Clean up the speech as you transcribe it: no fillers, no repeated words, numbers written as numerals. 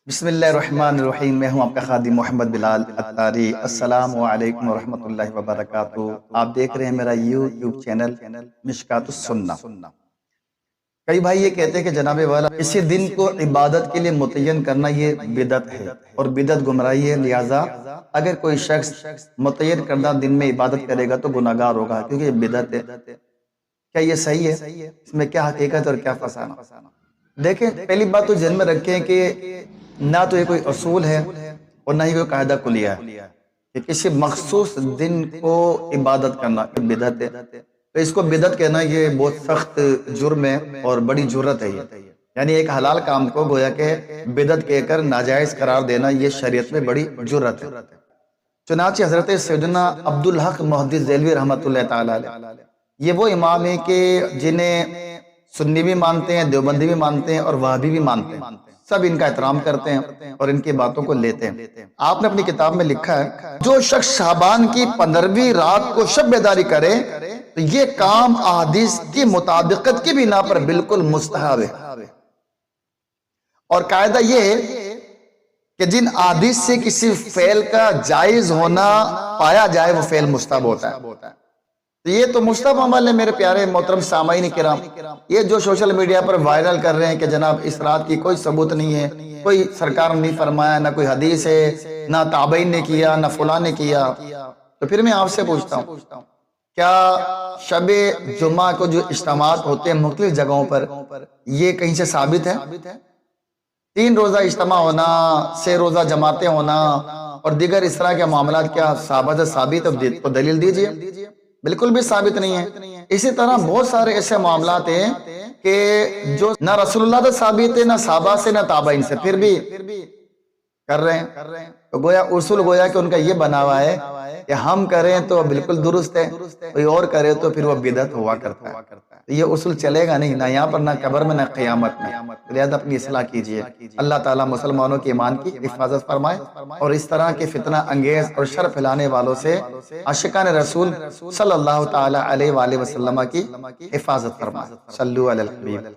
بسم اللہ الرحمن الرحیم۔ میں ہوں آپ کا خادم محمد بلال اتاری۔ السلام علیکم ورحمۃ اللہ وبرکاتہ۔ آپ دیکھ رہے ہیں میرا یوٹیوب چینل مشکات السنہ۔ کئی بھائی یہ کہتے ہیں کہ جناب والا اسی دن کو عبادت کے لیے متعین کرنا یہ بدعت ہے اور بدعت گمراہی ہے، لہٰذا اگر کوئی شخص متعین کردہ دن میں عبادت کرے گا تو گناہگار ہوگا کیونکہ یہ بدعت ہے۔ کیا یہ صحیح ہے؟ اس میں کیا حقیقت اور کیا فسانہ؟ دیکھیں، پہلی بات تو ذہن میں رکھیں کہ نہ تو یہ کوئی اصول ہے اور نہ ہی کوئی قاعدہ کلیہ ہے کہ کسی مخصوص دن کو عبادت کرنا بدعت ہے۔ تو اس کو بدعت کہنا یہ بہت سخت جرم ہے اور بڑی جرت ہے۔ یعنی ایک حلال کام کو گویا کہ بدعت کہہ کر ناجائز قرار دینا یہ شریعت میں بڑی جرت ہے۔ چنانچہ حضرت سیدنا عبدالحق محدث دہلوی رحمۃ اللہ تعالی علیہ یہ وہ امام ہیں کہ جنہیں سنی بھی مانتے ہیں، دیوبندی بھی مانتے ہیں اور وہابی بھی مانتے ہیں، سب ان کا احترام کرتے ہیں اور ان کی باتوں کو لیتے ہیں۔ آپ نے اپنی کتاب میں لکھا ہے جو شخص شعبان کی 15ویں رات کو شب بیداری کرے تو یہ کام احادیث کی مطابقت کی بنا پر بالکل مستحب ہے، اور قاعدہ یہ ہے کہ جن احادیث سے کسی فعل کا جائز ہونا پایا جائے وہ فعل مستحب ہوتا ہے۔ یہ تو مستحب عمل ہے میرے پیارے محترم سامعین کرام۔ یہ جو سوشل میڈیا پر وائرل کر رہے ہیں کہ جناب اس رات کی کوئی ثبوت نہیں ہے، کوئی سرکار نے نہیں فرمایا، نہ کوئی حدیث ہے، نہ تابعین نے کیا، نہ فلاں نے کیا، تو پھر میں آپ سے پوچھتا ہوں کیا شب جمعہ کو جو اجتماعات ہوتے ہیں مختلف جگہوں پر یہ کہیں سے ثابت ہے؟ 3 روزہ اجتماع ہونا، 6 روزہ جماعتیں ہونا اور دیگر اس طرح کے معاملات کیا صحابہ سے ثابت ہے؟ تو دلیل دیجئے۔ بالکل بھی ثابت نہیں ہے۔ اسی طرح بہت سارے ایسے معاملات ہیں کہ جو نہ رسول اللہ سے ثابت ہے، نہ صحابہ سے، نہ تابعین سے، پھر بھی کر رہے ہیں۔ تو گویا اصول گویا کہ ان کا یہ بنا ہوا ہے کہ ہم کریں تو بالکل درست ہے، کوئی اور کرے تو پھر وہ بدعت ہوا کرتا ہے۔ یہ اصول چلے گا نہیں، نہ یہاں پر، نہ قبر میں، نہ قیامت میں۔ لہذا اپنی اصلاح کیجئے۔ اللہ تعالیٰ مسلمانوں کے ایمان کی حفاظت فرمائے اور اس طرح کے فتنہ انگیز اور شر پھیلانے والوں سے عاشقان رسول صلی اللہ تعالیٰ علیہ وآلہ وسلم کی حفاظت فرمائے۔ صلو علی الحبیب۔